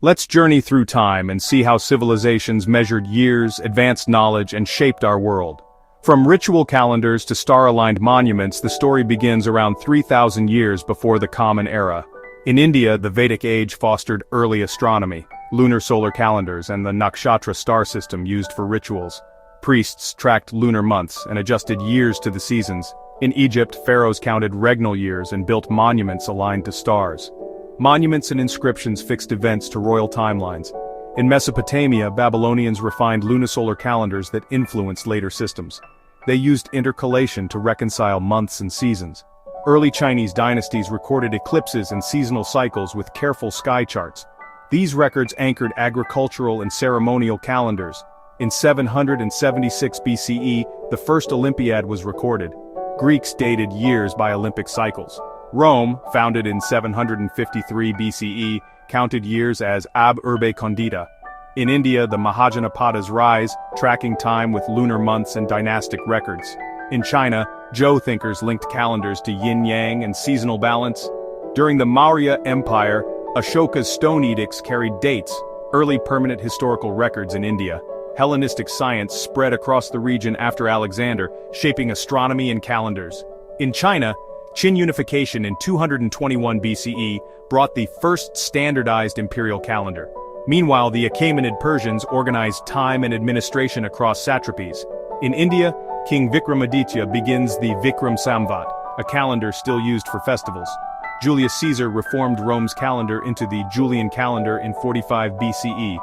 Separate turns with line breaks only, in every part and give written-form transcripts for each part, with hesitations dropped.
Let's journey through time and see how civilizations measured years, advanced knowledge, and shaped our world. From ritual calendars to star-aligned monuments, the story begins around 3,000 years before the Common Era. In India, the Vedic age fostered early astronomy, lunar solar calendars, and the nakshatra star system used for rituals. Priests tracked lunar months and adjusted years to the seasons. In Egypt, pharaohs counted regnal years and built monuments aligned to stars. Monuments and inscriptions fixed events to royal timelines. In Mesopotamia, Babylonians refined lunisolar calendars that influenced later systems. They used intercalation to reconcile months and seasons. Early Chinese dynasties recorded eclipses and seasonal cycles with careful sky charts. These records anchored agricultural and ceremonial calendars. In 776 BCE, the first Olympiad was recorded. Greeks dated years by Olympic cycles. Rome, founded in 753 BCE, counted years as ab urbe condita. In India, the Mahajanapadas rise, tracking time with lunar months and dynastic records. In China, Zhou thinkers linked calendars to yin-yang and seasonal balance. During the Maurya Empire, Ashoka's stone edicts carried dates, early permanent historical records in India. Hellenistic science spread across the region after Alexander, shaping astronomy and calendars. In China, Qin unification in 221 BCE brought the first standardized imperial calendar. Meanwhile, the Achaemenid Persians organized time and administration across satrapies. In India, King Vikramaditya begins the Vikram Samvat, a calendar still used for festivals. Julius Caesar reformed Rome's calendar into the Julian calendar in 45 BCE.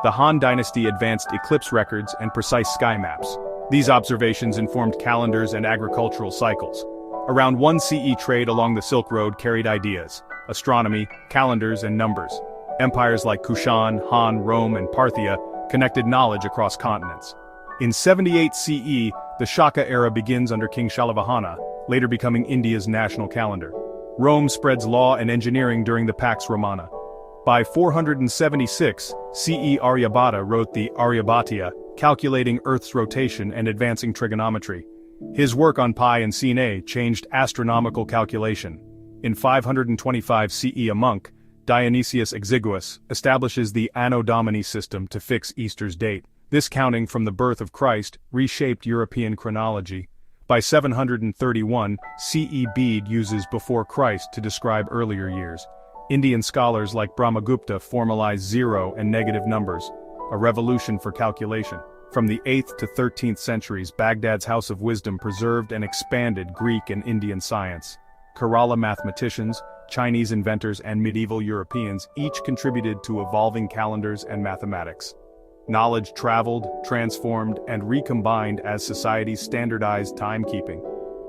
The Han dynasty advanced eclipse records and precise sky maps. These observations informed calendars and agricultural cycles. Around 1 CE, trade along the Silk Road carried ideas, astronomy, calendars, and numbers. Empires like Kushan, Han, Rome, and Parthia connected knowledge across continents. In 78 CE, the Shaka era begins under King Shalavahana, later becoming India's national calendar. Rome spreads law and engineering during the Pax Romana. By 476 CE, Aryabhata wrote the Aryabhatiya, calculating Earth's rotation and advancing trigonometry. His work on pi and Sine changed astronomical calculation. In 525 CE, a monk, Dionysius Exiguus, establishes the Anno Domini system to fix Easter's date. This counting from the birth of Christ reshaped European chronology. By 731, CE, Bede uses before Christ to describe earlier years. Indian scholars like Brahmagupta formalized zero and negative numbers, a revolution for calculation. From the 8th to 13th centuries, Baghdad's House of Wisdom preserved and expanded Greek and Indian science. Kerala mathematicians, Chinese inventors, and medieval Europeans each contributed to evolving calendars and mathematics. Knowledge traveled, transformed, and recombined as societies standardized timekeeping.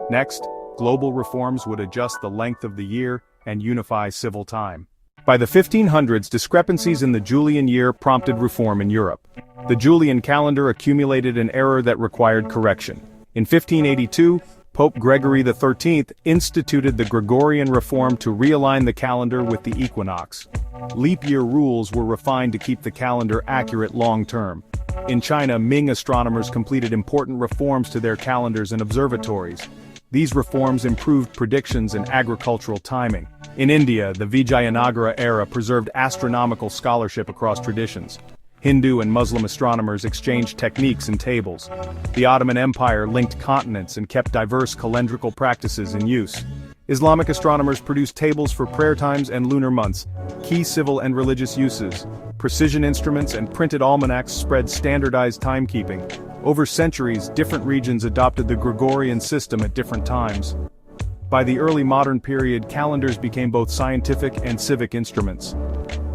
Next, global reforms would adjust the length of the year and unify civil time. By the 1500s, discrepancies in the Julian year prompted reform in Europe. The Julian calendar accumulated an error that required correction. In 1582, Pope Gregory XIII instituted the Gregorian reform to realign the calendar with the equinox. Leap year rules were refined to keep the calendar accurate long-term. In China, Ming astronomers completed important reforms to their calendars and observatories. These reforms improved predictions and agricultural timing. In India, the Vijayanagara era preserved astronomical scholarship across traditions. Hindu and Muslim astronomers exchanged techniques and tables. The Ottoman Empire linked continents and kept diverse calendrical practices in use. Islamic astronomers produced tables for prayer times and lunar months, key civil and religious uses. Precision instruments and printed almanacs spread standardized timekeeping. Over centuries, different regions adopted the Gregorian system at different times. By the early modern period, calendars became both scientific and civic instruments.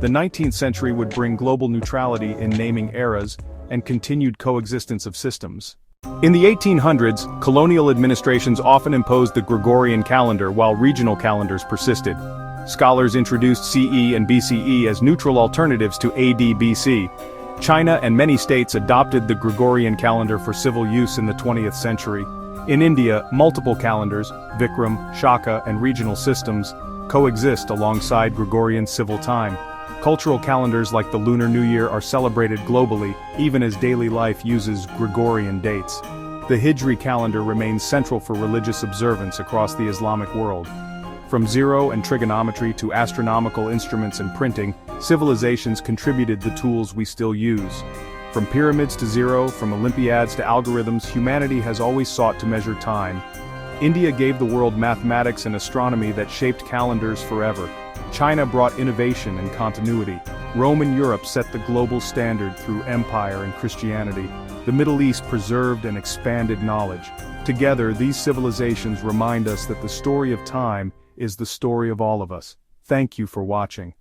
The 19th century would bring global neutrality in naming eras and continued coexistence of systems. In the 1800s, colonial administrations often imposed the Gregorian calendar while regional calendars persisted. Scholars introduced CE and BCE as neutral alternatives to AD-BC. China and many states adopted the Gregorian calendar for civil use in the 20th century. In India, multiple calendars, Vikram, Shaka, and regional systems, coexist alongside Gregorian civil time. Cultural calendars like the Lunar New Year are celebrated globally, even as daily life uses Gregorian dates. The Hijri calendar remains central for religious observance across the Islamic world. From zero and trigonometry to astronomical instruments and printing, Civilizations contributed the tools we still use. From pyramids to zero, from Olympiads to algorithms, humanity has always sought to measure time. India gave the world mathematics and astronomy that shaped calendars forever. China brought innovation and continuity. Rome and Europe set the global standard through empire and Christianity. The Middle East preserved and expanded knowledge. Together, these civilizations remind us that the story of time is the story of all of us. Thank you for watching.